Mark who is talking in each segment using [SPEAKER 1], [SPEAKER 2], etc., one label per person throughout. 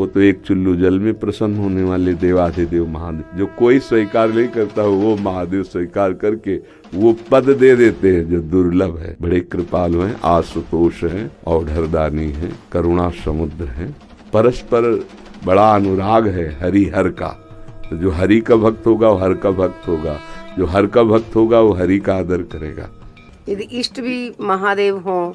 [SPEAKER 1] वो तो एक चुल्लू जल में प्रसन्न होने वाले देवाधिदेव महादेव, जो कोई स्वीकार नहीं करता हो वो महादेव स्वीकार करके वो पद दे देते हैं जो दुर्लभ है। बड़े कृपालु हैं, आशुतोष हैं, औढ़रदानी हैं, करुणा समुद्र हैं, परस्पर बड़ा अनुराग है हरि हर का। तो जो हरि का भक्त होगा वो हर का भक्त होगा, जो हर का भक्त होगा वो हरि का आदर करेगा।
[SPEAKER 2] यदि इष्ट भी महादेव हों,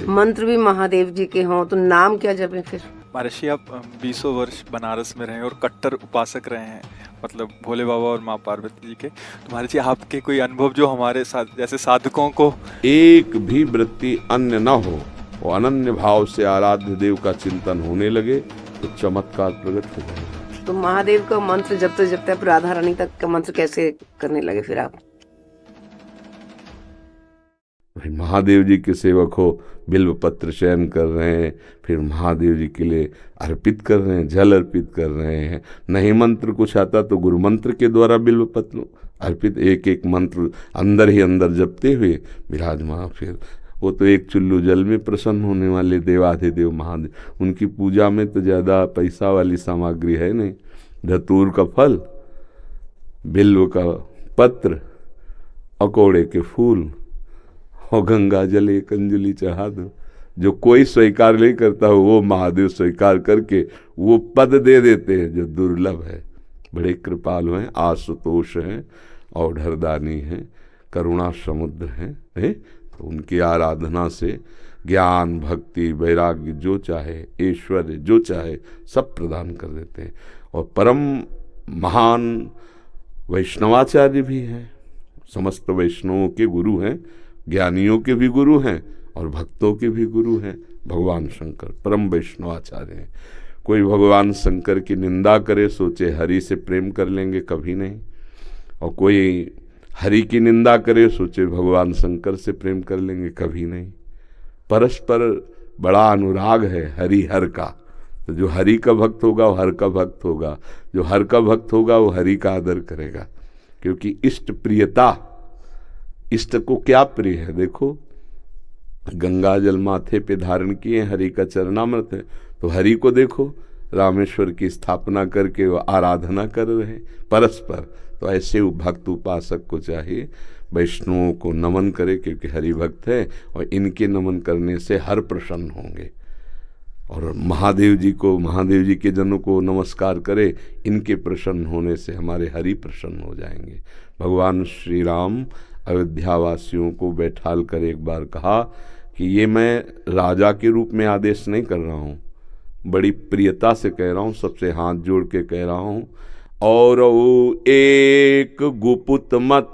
[SPEAKER 2] मंत्र भी महादेव जी के हों, तो नाम क्या जपें फिर?
[SPEAKER 3] महर्षि, आप 20 वर्ष बनारस में रहे और कट्टर उपासक रहे हैं, मतलब भोले बाबा और माँ पार्वती जी के। तो महर्षि, आपके कोई अनुभव जो हमारे साथ जैसे साधकों को
[SPEAKER 1] एक भी वृत्ति अन्य न हो, वो अनन्य भाव से आराध्य देव का चिंतन होने लगे तो चमत्कार प्रकट हो जाएगा।
[SPEAKER 2] तो महादेव का मंत्र जपते जपते आप राधा रानी तक का मंत्र कैसे करने लगे फिर आप?
[SPEAKER 1] महादेव जी के सेवक हो, बिल्व पत्र चयन कर रहे हैं, फिर महादेव जी के लिए अर्पित कर रहे हैं, जल अर्पित कर रहे हैं। नहीं मंत्र कुछ आता तो गुरु मंत्र के द्वारा बिल्व पत्र अर्पित, एक एक मंत्र अंदर ही अंदर जपते हुए विराजमान। फिर वो तो एक चुल्लू जल में प्रसन्न होने वाले देवाधिदेव महादेव, उनकी पूजा में तो ज़्यादा पैसा वाली सामग्री है नहीं। धतूर का फल, बिल्व का पत्र, अकोड़े के फूल और गंगा जल एक अंजलि चढ़ा दो। जो कोई स्वीकार नहीं करता हो वो महादेव स्वीकार करके वो पद दे देते हैं जो दुर्लभ है। बड़े कृपालु हैं, आशुतोष हैं, औढ़रदानी हैं, करुणा समुद्र हैं। तो उनकी आराधना से ज्ञान, भक्ति, वैराग्य जो चाहे, ऐश्वर्य जो चाहे सब प्रदान कर देते हैं। और परम महान वैष्णवाचार्य भी हैं, समस्त वैष्णवों के गुरु हैं, ज्ञानियों के भी गुरु हैं और भक्तों के भी गुरु हैं। भगवान शंकर परम वैष्णवाचार्य हैं। कोई भगवान शंकर की निंदा करे सोचे हरि से प्रेम कर लेंगे, कभी नहीं। और कोई हरि की निंदा करे सोचे भगवान शंकर से प्रेम कर लेंगे, कभी नहीं। परस्पर बड़ा अनुराग है हरि हर का। तो जो हरि का भक्त होगा वो हर का भक्त होगा, जो हर का भक्त होगा वो हरि का आदर करेगा। क्योंकि इष्ट प्रियता, इष्ट को क्या प्रिय है? देखो, गंगा जल माथे पे धारण किए, हरि का चरणामृत है, तो हरि को देखो रामेश्वर की स्थापना करके वो आराधना कर रहे हैं परस्पर। तो ऐसे भक्त उपासक को चाहिए वैष्णवों को नमन करे, क्योंकि हरि भक्त है और इनके नमन करने से हर प्रसन्न होंगे। और महादेव जी को, महादेव जी के जनों को नमस्कार करे, इनके प्रसन्न होने से हमारे हरि प्रसन्न हो जाएंगे। भगवान श्री राम अयोध्यावासियों को बैठाल कर एक बार कहा कि ये मैं राजा के रूप में आदेश नहीं कर रहा हूँ, बड़ी प्रियता से कह रहा हूँ, सबसे हाथ जोड़ के कह रहा हूँ। और एक गुपुत मत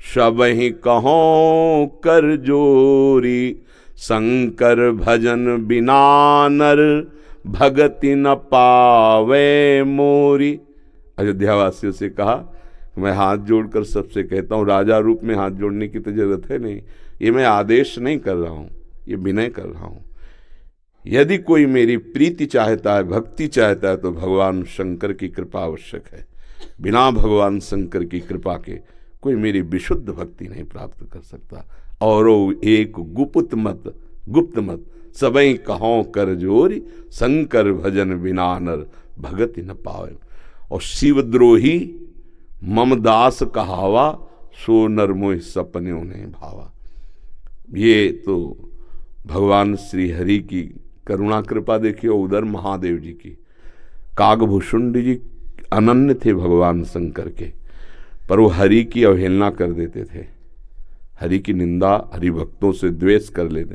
[SPEAKER 1] सबहि कहो कर जोरी, शंकर भजन बिना नर भगति न पावे मोरी। अयोध्यावासियों से कहा, मैं हाथ जोड़कर सबसे कहता हूँ, राजा रूप में हाथ जोड़ने की तो जरूरत है नहीं, ये मैं आदेश नहीं कर रहा हूँ, ये विनय कर रहा हूँ। यदि कोई मेरी प्रीति चाहता है, भक्ति चाहता है, तो भगवान शंकर की कृपा आवश्यक है। बिना भगवान शंकर की कृपा के कोई मेरी विशुद्ध भक्ति नहीं प्राप्त कर सकता। और एक गुप्त मत सबई कहों कर जोरी, शंकर भजन बिना नर भगति न पावे। और शिवद्रोही मम दास कहावा, सो नर मोह सपने उन्हें भावा। ये तो भगवान श्री हरि की करुणा कृपा देखिए, उधर महादेव जी की। कागभूषुंड जी अनन्य थे भगवान शंकर के, पर वो हरि की अवहेलना कर देते थे, हरि की निंदा, हरि भक्तों से द्वेष कर लेते।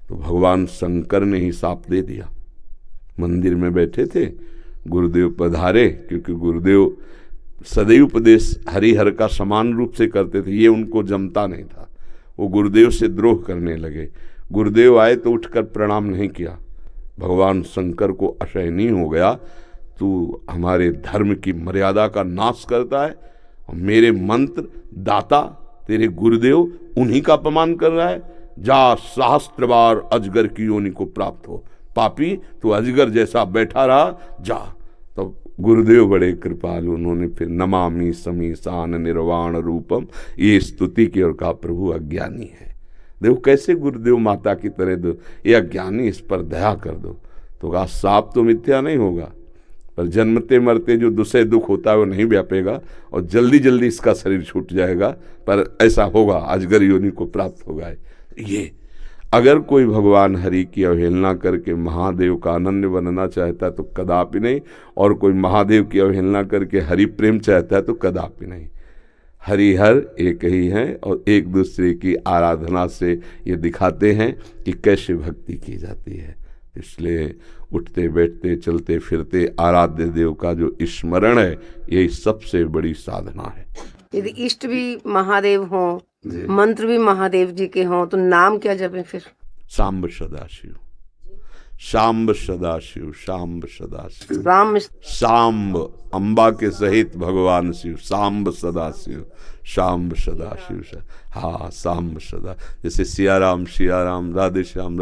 [SPEAKER 1] तो भगवान शंकर ने ही साप दे दिया। मंदिर में बैठे थे, गुरुदेव पधारे, क्योंकि गुरुदेव सदैव उपदेश हरिहर का समान रूप से करते थे, ये उनको जमता नहीं था। वो गुरुदेव से द्रोह करने लगे। गुरुदेव आए तो उठकर प्रणाम नहीं किया। भगवान शंकर को असहनीय हो गया, तू हमारे धर्म की मर्यादा का नाश करता है और मेरे मंत्र दाता तेरे गुरुदेव उन्हीं का अपमान कर रहा है। जा, सहस्त्र बार अजगर की योनि को प्राप्त हो, पापी तू अजगर जैसा बैठा रहा, जा। तो गुरुदेव बड़े कृपालु, उन्होंने फिर नमामि समीसान निर्वाण रूपम ये स्तुति की और कहा, प्रभु अज्ञानी है। देखो कैसे गुरुदेव माता की तरह दो, ये अज्ञानी, इस पर दया कर दो। तो कहा साप तो मिथ्या नहीं होगा, पर जन्मते मरते जो दुसह दुख होता है वो नहीं व्यापेगा और जल्दी जल्दी इसका शरीर छूट जाएगा, पर ऐसा होगा, अजगर योनि को प्राप्त होगा। ये अगर कोई भगवान हरि की अवहेलना करके महादेव का अनन्य बनना चाहता है तो कदापि नहीं, और कोई महादेव की अवहेलना करके हरि प्रेम चाहता है तो कदापि नहीं। हरिहर एक ही हैं और एक दूसरे की आराधना से ये दिखाते हैं कि कैसे भक्ति की जाती है। इसलिए उठते बैठते चलते फिरते आराध्य देव का जो स्मरण है, यही सबसे बड़ी साधना है।
[SPEAKER 2] यदि इष्ट भी महादेव हों, मंत्र भी महादेव जी के हों, तो नाम क्या जपें फिर?
[SPEAKER 1] सांब सदाशिव, सांब सदाशिव, सांब सदाशिव,
[SPEAKER 2] राम
[SPEAKER 1] सांब अंबा के सहित भगवान शिव, सांब सदाशिव, सांब सदाशिव। हाँ, सांब सदा, जैसे सिया राम, राधे श्याम,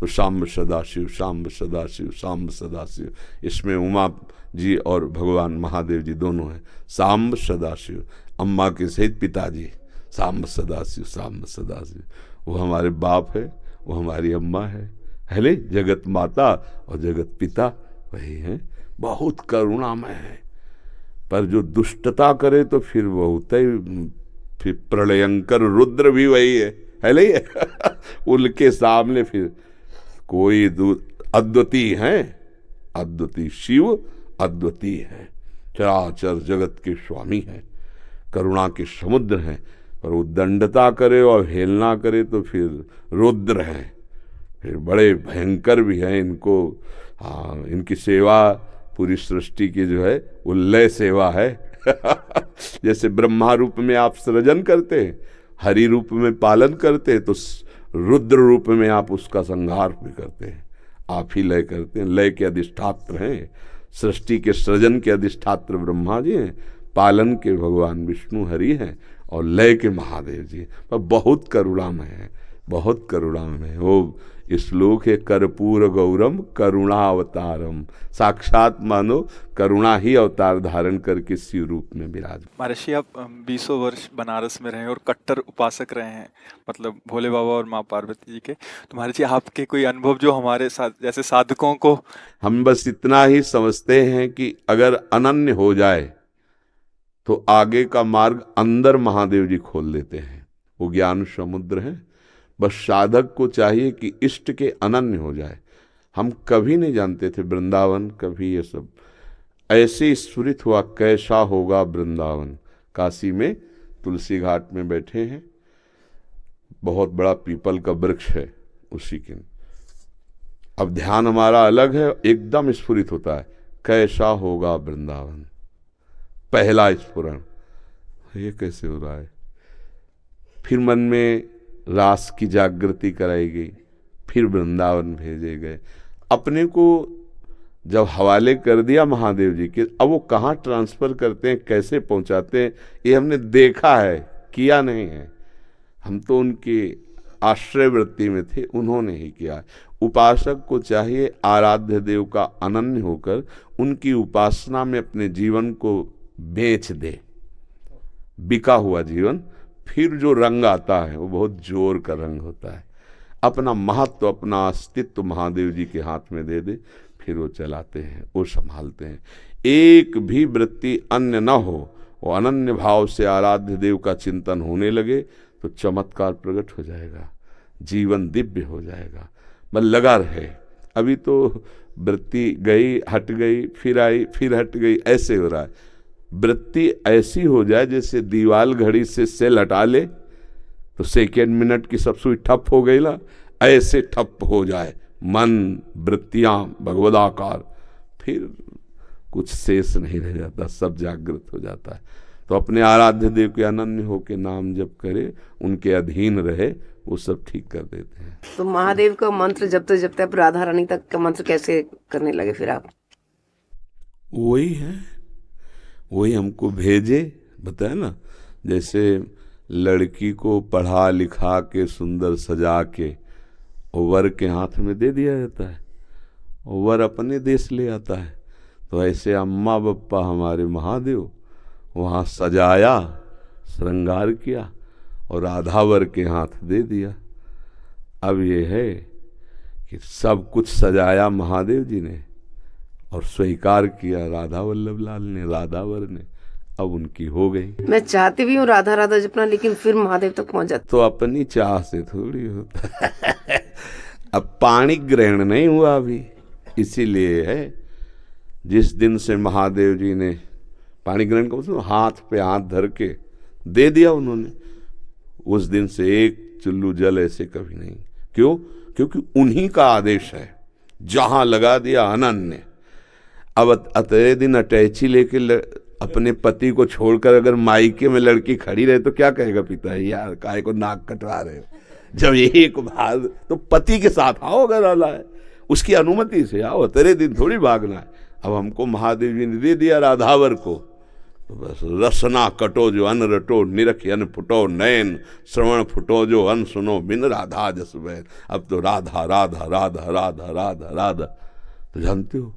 [SPEAKER 1] तो सांब सदाशिव, सांब सदाशिव, सांब सदाशिव। इसमें उमा जी और भगवान महादेव जी दोनों हैं। सांब सदाशिव, अम्मा के सहित पिताजी, सांब सदाशिव, सांब सदाशिव। वो हमारे बाप है, वो हमारी अम्मा है ले, जगत माता और जगत पिता वही है। बहुत करुणामय है, पर जो दुष्टता करे तो फिर बहुत ही, फिर प्रलयंकर रुद्र भी वही है ले उनके सामने फिर कोई अद्वितीय है, अद्वितीय शिव अद्वितीय है, चराचर जगत के स्वामी है, करुणा के समुद्र हैं। पर वो दंडता करे और हेलना करे तो फिर रुद्र हैं, फिर बड़े भयंकर भी हैं। इनको इनकी सेवा पूरी सृष्टि की जो है वो लय सेवा है जैसे ब्रह्मा रूप में आप सृजन करते हैं, हरि रूप में पालन करते हैं, तो रुद्र रूप में आप उसका संहार भी करते हैं, आप ही लय करते हैं। लय के अधिष्ठात्र हैं, सृष्टि के सृजन के अधिष्ठात्र ब्रह्मा जी हैं, पालन के भगवान विष्णु हरि हैं और लय के महादेव जी। पर बहुत करुणामय है, बहुत करुणामय है। वो श्लोक है, कर्पूर गौरम करुणावतारम, साक्षात मानो करुणा ही अवतार धारण करके शिव रूप में विराज।
[SPEAKER 3] महर्षि, आप 20 वर्ष बनारस में रहे और कट्टर उपासक रहे हैं, मतलब भोले बाबा और माँ पार्वती जी के। तो महर्षि, आपके कोई अनुभव जो हमारे साथ जैसे साधकों को,
[SPEAKER 1] हम बस इतना ही समझते हैं कि अगर अनन्य हो जाए तो आगे का मार्ग अंदर महादेव जी खोल देते हैं। वो ज्ञान समुद्र है, बस साधक को चाहिए कि इष्ट के अनन्य हो जाए। हम कभी नहीं जानते थे वृंदावन, कभी ये सब ऐसे स्फुरित हुआ कैसा होगा वृंदावन। काशी में तुलसी घाट में बैठे हैं, बहुत बड़ा पीपल का वृक्ष है उसी के, अब ध्यान हमारा अलग है, एकदम स्फुरित होता है कैसा होगा वृंदावन, पहला स्फुरण, ये कैसे हो रहा है। फिर मन में रास की जागृति कराई गई, फिर वृंदावन भेजे गए। अपने को जब हवाले कर दिया महादेव जी के, अब वो कहाँ ट्रांसफर करते हैं, कैसे पहुंचाते हैं, ये हमने देखा है, किया नहीं है। हम तो उनके आश्रय वृत्ति में थे, उन्होंने ही किया। उपासक को चाहिए आराध्य देव का अनन्य होकर उनकी उपासना में अपने जीवन को बेच दे। बिका हुआ जीवन, फिर जो रंग आता है वो बहुत जोर का रंग होता है। अपना महत्व, अपना अस्तित्व महादेव जी के हाथ में दे दे, फिर वो चलाते हैं, वो संभालते हैं। एक भी वृत्ति अन्य न हो, वो अनन्य भाव से आराध्य देव का चिंतन होने लगे तो चमत्कार प्रकट हो जाएगा, जीवन दिव्य हो जाएगा। बस लगा रहे, अभी तो वृत्ति गई हट गई, फिर आई फिर हट गई, ऐसे हो रहा है। वृत्ति ऐसी हो जाए जैसे दीवाल घड़ी से सेल हटा ले तो सेकेंड मिनट की सब सुई ठप हो गई ना, ऐसे ठप हो जाए मन, वृत्तियां भगवदाकार, फिर कुछ शेष नहीं रह जाता, सब जागृत हो जाता है। तो अपने आराध्य देव के अनन्य होके नाम जप करे, उनके अधीन रहे, वो सब ठीक कर देते हैं।
[SPEAKER 2] तो महादेव का मंत्र जपते जपते आप राधा रानी तक का मंत्र कैसे करने लगे फिर आप?
[SPEAKER 1] वही है, वही हमको भेजे, बताया ना, जैसे लड़की को पढ़ा लिखा के सुंदर सजा के वर के हाथ में दे दिया जाता है, वर अपने देश ले आता है। तो ऐसे अम्मा बप्पा हमारे महादेव वहाँ सजाया, श्रृंगार किया और राधा वर के हाथ दे दिया। अब ये है कि सब कुछ सजाया महादेव जी ने और स्वीकार किया राधा वल्लभ लाल ने, राधावर ने। अब उनकी हो गई।
[SPEAKER 2] मैं चाहती भी हूँ राधा राधा जपना, लेकिन फिर महादेव तक पहुंच जाती।
[SPEAKER 1] तो अपनी चाह से थोड़ी होता है। अब पाणी ग्रहण नहीं हुआ अभी, इसीलिए है जिस दिन से महादेव जी ने पाणी ग्रहण का हाथ पे हाथ धर के दे दिया उन्होंने, उस दिन से एक चुल्लू जल ऐसे कभी नहीं। क्यों? क्योंकि उन्हीं का आदेश है, जहां लगा दिया अनन्य। अब अतरे दिन अटैची लेके अपने पति को छोड़कर अगर मायके में लड़की खड़ी रहे तो क्या कहेगा पिता, यार काहे को नाक कटवा रहे हो। जब एक भाग तो पति के साथ आओ, अगर आला है उसकी अनुमति से आओ, तेरे दिन थोड़ी भागना है। अब हमको महादेव जी ने दे दिया राधावर को, तो बस रसना कटो जो अन रटो, निरख अन फुटो नयन, श्रवण फुटो जो अन सुनो, बिन राधा जस बैन। अब तो राधा राधा राधा राधा राधा राधा। तो जानते हो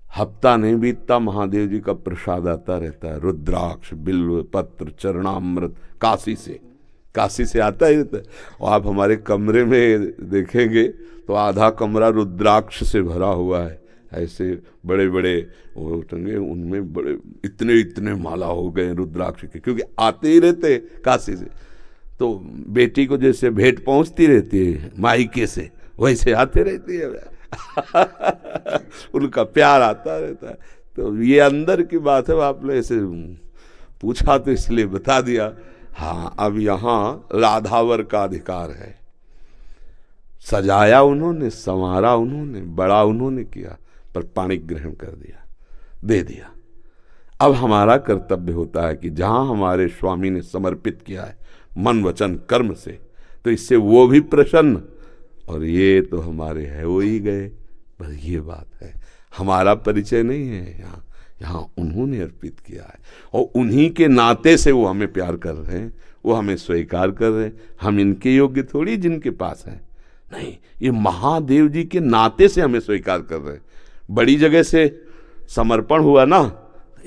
[SPEAKER 1] हफ्ता नहीं बीतता महादेव जी का प्रसाद आता रहता है, रुद्राक्ष बिल्व पत्र चरणामृत काशी से आता ही रहता है। और आप हमारे कमरे में देखेंगे तो आधा कमरा रुद्राक्ष से भरा हुआ है, ऐसे बड़े बड़े वो टंगे, उनमें बड़े इतने इतने माला हो गए रुद्राक्ष के, क्योंकि आते ही रहते काशी से। तो बेटी को जैसे भेंट पहुंचती रहती है मायके से, वैसे आते रहती है। उनका प्यार आता रहता है। तो ये अंदर की बात है, आपने ऐसे पूछा तो इसलिए बता दिया। हाँ, अब यहाँ राधावर का अधिकार है। सजाया उन्होंने, संवारा उन्होंने, बड़ा उन्होंने किया, पर पाणी ग्रहण कर दिया, दे दिया। अब हमारा कर्तव्य होता है कि जहां हमारे स्वामी ने समर्पित किया है मन वचन कर्म से, तो इससे वो भी प्रसन्न, और ये तो हमारे है वो ही गए। बस ये बात है, हमारा परिचय नहीं है यहाँ, यहाँ उन्होंने अर्पित किया है और उन्हीं के नाते से वो हमें प्यार कर रहे हैं, वो हमें स्वीकार कर रहे हैं। हम इनके योग्य थोड़ी जिनके पास है, नहीं, ये महादेव जी के नाते से हमें स्वीकार कर रहे हैं। बड़ी जगह से समर्पण हुआ ना,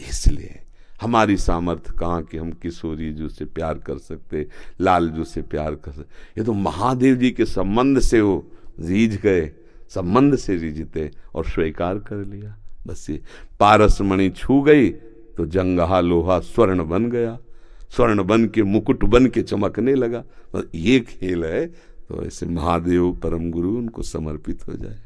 [SPEAKER 1] इसलिए हमारी सामर्थ्य कहाँ कि हम किशोरी जी से प्यार कर सकते, लाल जी से प्यार कर सकते। ये तो महादेव जी के संबंध से वो रीझ गए, संबंध से रीझते और स्वीकार कर लिया। बस ये पारस मणि छू गई तो जंगहा लोहा स्वर्ण बन गया, स्वर्ण बन के मुकुट बन के चमकने लगा। तो ये खेल है। तो ऐसे महादेव परम गुरु उनको समर्पित हो जाए।